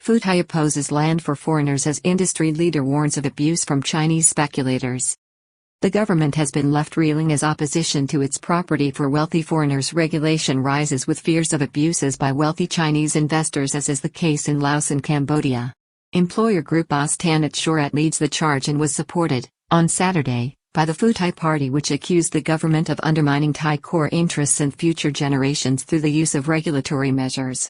Pheu Thai opposes land for foreigners as industry leader warns of abuse from Chinese speculators. The government has been left reeling as opposition to its property for wealthy foreigners regulation rises with fears of abuses by wealthy Chinese investors, as is the case in Laos and Cambodia. Employer group boss Tanit Sorat leads the charge and was supported, on Saturday, by the Pheu Thai Party, which accused the government of undermining Thai core interests and future generations through the use of regulatory measures.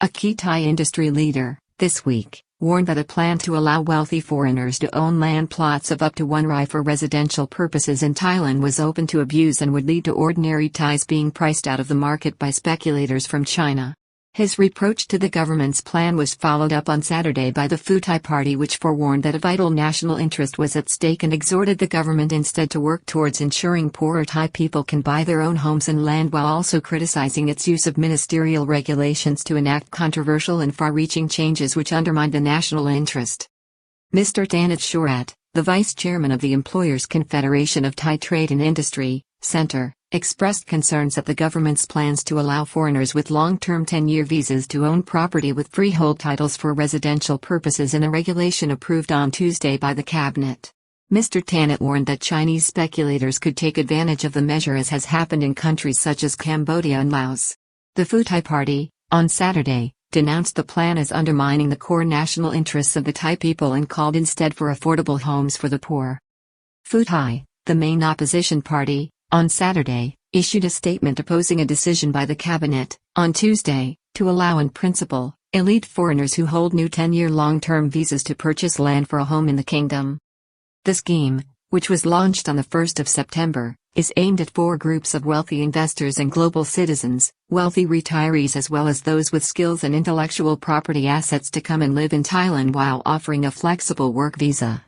A key Thai industry leader, this week, warned that a plan to allow wealthy foreigners to own land plots of up to 1 rai for residential purposes in Thailand was open to abuse and would lead to ordinary Thais being priced out of the market by speculators from China. His reproach to the government's plan was followed up on Saturday by the Pheu Thai Party, which forewarned that a vital national interest was at stake and exhorted the government instead to work towards ensuring poorer Thai people can buy their own homes and land, while also criticizing its use of ministerial regulations to enact controversial and far-reaching changes which undermined the national interest. Mr. Tanit Sorat, the vice chairman of the Employers' Confederation of Thai Trade and Industry, Center, expressed concerns at the government's plans to allow foreigners with long-term 10-year visas to own property with freehold titles for residential purposes in a regulation approved on Tuesday by the cabinet. Mr. Tanit warned that Chinese speculators could take advantage of the measure, as has happened in countries such as Cambodia and Laos. The Pheu Thai Party, on Saturday, denounced the plan as undermining the core national interests of the Thai people and called instead for affordable homes for the poor. Pheu Thai, the main opposition party, on Saturday, issued a statement opposing a decision by the cabinet, on Tuesday, to allow in principle, elite foreigners who hold new 10-year long-term visas to purchase land for a home in the kingdom. The scheme, which was launched on the 1st of September, is aimed at 4 groups of wealthy investors and global citizens, wealthy retirees as well as those with skills and intellectual property assets to come and live in Thailand while offering a flexible work visa.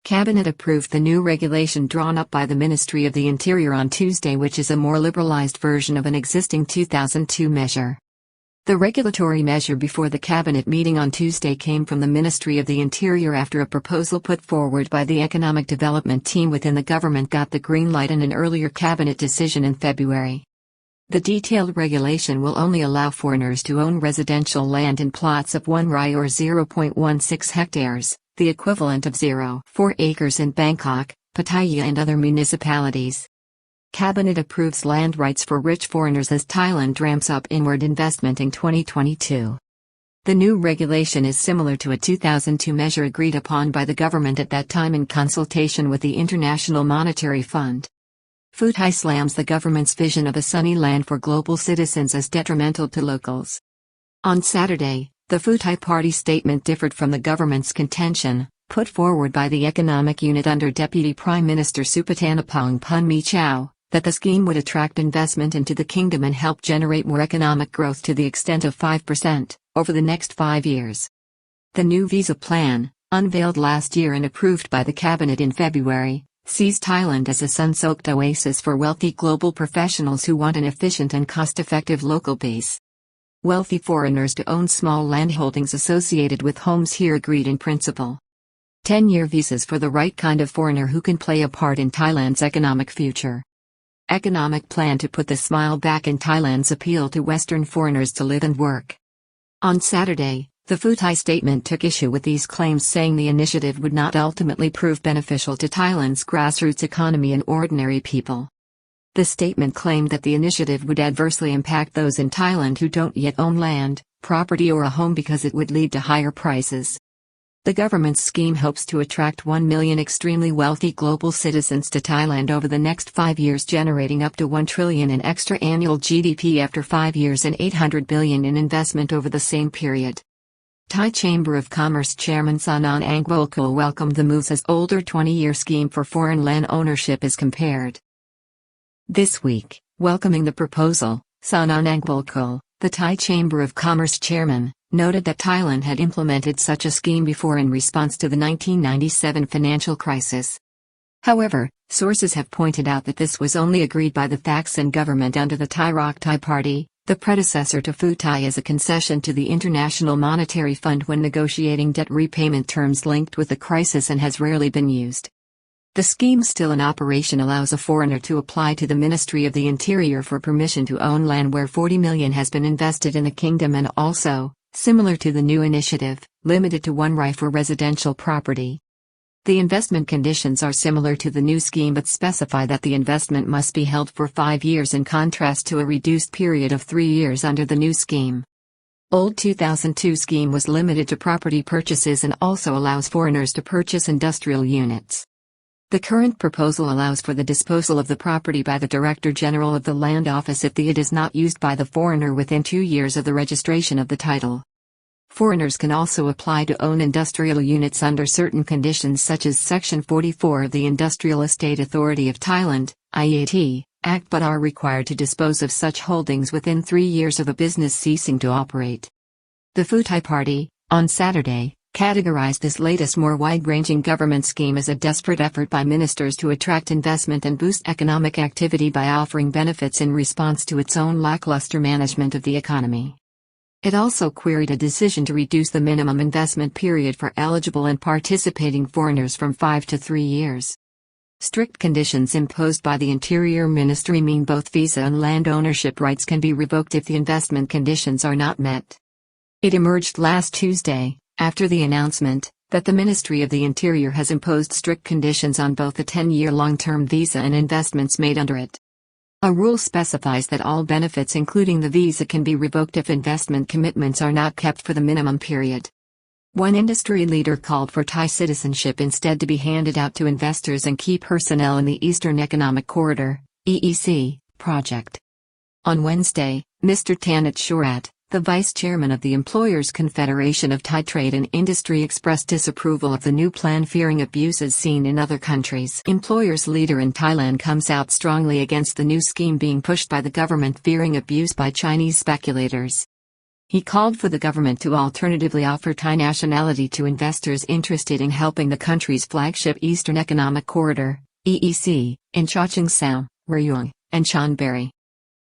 Cabinet approved the new regulation drawn up by the Ministry of the Interior on Tuesday, which is a more liberalized version of an existing 2002 measure. The regulatory measure before the cabinet meeting on Tuesday came from the Ministry of the Interior after a proposal put forward by the Economic Development team within the government got the green light in an earlier cabinet decision in February. The detailed regulation will only allow foreigners to own residential land in plots of 1 rai or 0.16 hectares. The equivalent of 0.4 acres in Bangkok, Pattaya and other municipalities. Cabinet approves land rights for rich foreigners as Thailand ramps up inward investment in 2022. The new regulation is similar to a 2002 measure agreed upon by the government at that time in consultation with the International Monetary Fund. Pheu Thai slams the government's vision of a sunny land for global citizens as detrimental to locals. On Saturday, the Pheu Thai Party statement differed from the government's contention, put forward by the Economic Unit under Deputy Prime Minister Supathanapong Punmichao, that the scheme would attract investment into the kingdom and help generate more economic growth to the extent of 5%, over the next 5 years. The new visa plan, unveiled last year and approved by the cabinet in February, sees Thailand as a sun-soaked oasis for wealthy global professionals who want an efficient and cost-effective local base. Wealthy foreigners to own small landholdings associated with homes here agreed in principle. 10-year visas for the right kind of foreigner who can play a part in Thailand's economic future. Economic plan to put the smile back in Thailand's appeal to Western foreigners to live and work. On Saturday, the Pheu Thai statement took issue with these claims, saying the initiative would not ultimately prove beneficial to Thailand's grassroots economy and ordinary people. The statement claimed that the initiative would adversely impact those in Thailand who don't yet own land, property or a home because it would lead to higher prices. The government's scheme hopes to attract 1 million extremely wealthy global citizens to Thailand over the next 5 years, generating up to 1 trillion in extra annual GDP after 5 years and 800 billion in investment over the same period. Thai Chamber of Commerce Chairman Sanan Angbolkul welcomed the moves as older 20-year scheme for foreign land ownership is compared. This week, welcoming the proposal, Sanan Angbolkul, the Thai Chamber of Commerce chairman, noted that Thailand had implemented such a scheme before in response to the 1997 financial crisis. However, sources have pointed out that this was only agreed by the Thaksin government under the Thai Party, the predecessor to Pheu Thai, as a concession to the International Monetary Fund when negotiating debt repayment terms linked with the crisis, and has rarely been used. The scheme still in operation allows a foreigner to apply to the Ministry of the Interior for permission to own land where 40 million has been invested in the kingdom, and also, Similar to the new initiative, limited to one rai for residential property. The investment conditions are similar to the new scheme but specify that the investment must be held for 5 years in contrast to a reduced period of 3 years under the new scheme. Old 2002 scheme was limited to property purchases and also allows foreigners to purchase industrial units. The current proposal allows for the disposal of the property by the Director General of the Land Office if it is not used by the foreigner within 2 years of the registration of the title. Foreigners can also apply to own industrial units under certain conditions such as Section 44 of the Industrial Estate Authority of Thailand (IET) Act but are required to dispose of such holdings within 3 years of a business ceasing to operate. The Pheu Thai Party, on Saturday, categorized this latest more wide-ranging government scheme as a desperate effort by ministers to attract investment and boost economic activity by offering benefits in response to its own lackluster management of the economy. It also queried a decision to reduce the minimum investment period for eligible and participating foreigners from 5 to 3 years. Strict conditions imposed by the Interior Ministry mean both visa and land ownership rights can be revoked if the investment conditions are not met. It emerged last Tuesday, after the announcement, that the Ministry of the Interior has imposed strict conditions on both the 10-year long-term visa and investments made under it. A rule specifies that all benefits including the visa can be revoked if investment commitments are not kept for the minimum period. One industry leader called for Thai citizenship instead to be handed out to investors and key personnel in the Eastern Economic Corridor (EEC) project. On Wednesday, Mr. Tanit Sorat, the vice chairman of the Employers' Confederation of Thai Trade and Industry, expressed disapproval of the new plan, fearing abuses seen in other countries. Employers' leader in Thailand comes out strongly against the new scheme being pushed by the government, fearing abuse by Chinese speculators. He called for the government to alternatively offer Thai nationality to investors interested in helping the country's flagship Eastern Economic Corridor, EEC, in Chachoengsao, Rayong, and Chonburi.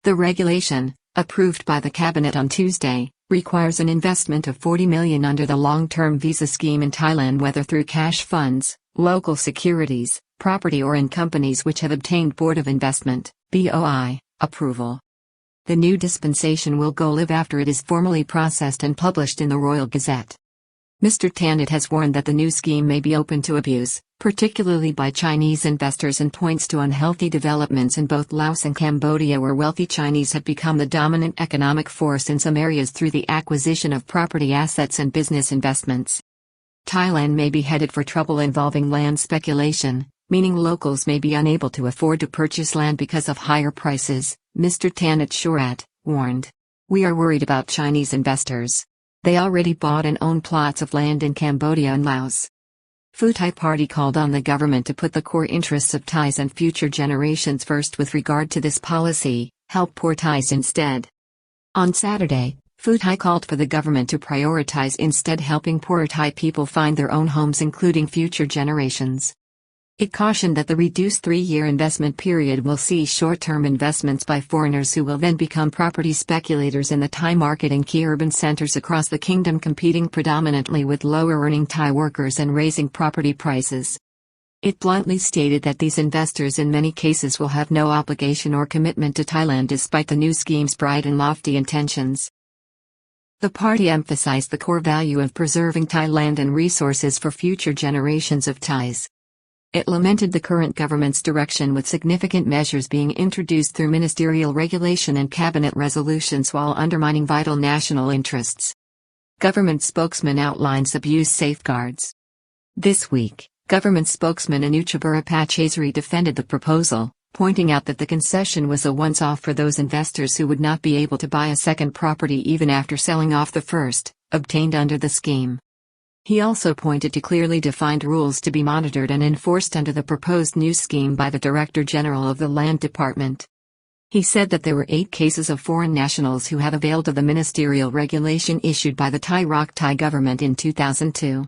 The regulation, approved by the cabinet on Tuesday, requires an investment of 40 million under the long-term visa scheme in Thailand, whether through cash funds, local securities, property or in companies which have obtained Board of Investment (BOI) approval. The new dispensation will go live after it is formally processed and published in the Royal Gazette. Mr. Tanit has warned that the new scheme may be open to abuse, particularly by Chinese investors, and points to unhealthy developments in both Laos and Cambodia, where wealthy Chinese have become the dominant economic force in some areas through the acquisition of property assets and business investments. Thailand may be headed for trouble involving land speculation, meaning locals may be unable to afford to purchase land because of higher prices, Mr. Tanit Sorat warned. We are worried about Chinese investors. They already bought and own plots of land in Cambodia and Laos. Pheu Thai Party called on the government to put the core interests of Thais and future generations first with regard to this policy, help poor Thais instead. On Saturday, Pheu Thai called for the government to prioritize instead helping poorer Thai people find their own homes, including future generations. It cautioned that the reduced 3-year investment period will see short-term investments by foreigners who will then become property speculators in the Thai market in key urban centers across the kingdom, competing predominantly with lower-earning Thai workers and raising property prices. It bluntly stated that these investors in many cases will have no obligation or commitment to Thailand despite the new scheme's bright and lofty intentions. The party emphasized the core value of preserving Thai land and resources for future generations of Thais. It lamented the current government's direction, with significant measures being introduced through ministerial regulation and cabinet resolutions while undermining vital national interests. Government spokesman outlines abuse safeguards. This week, government spokesman Anuchabura Pachesari defended the proposal, pointing out that the concession was a once-off for those investors who would not be able to buy a second property even after selling off the first, obtained under the scheme. He also pointed to clearly defined rules to be monitored and enforced under the proposed new scheme by the Director General of the Land Department. He said that there were 8 cases of foreign nationals who have availed of the ministerial regulation issued by the Thai government in 2002.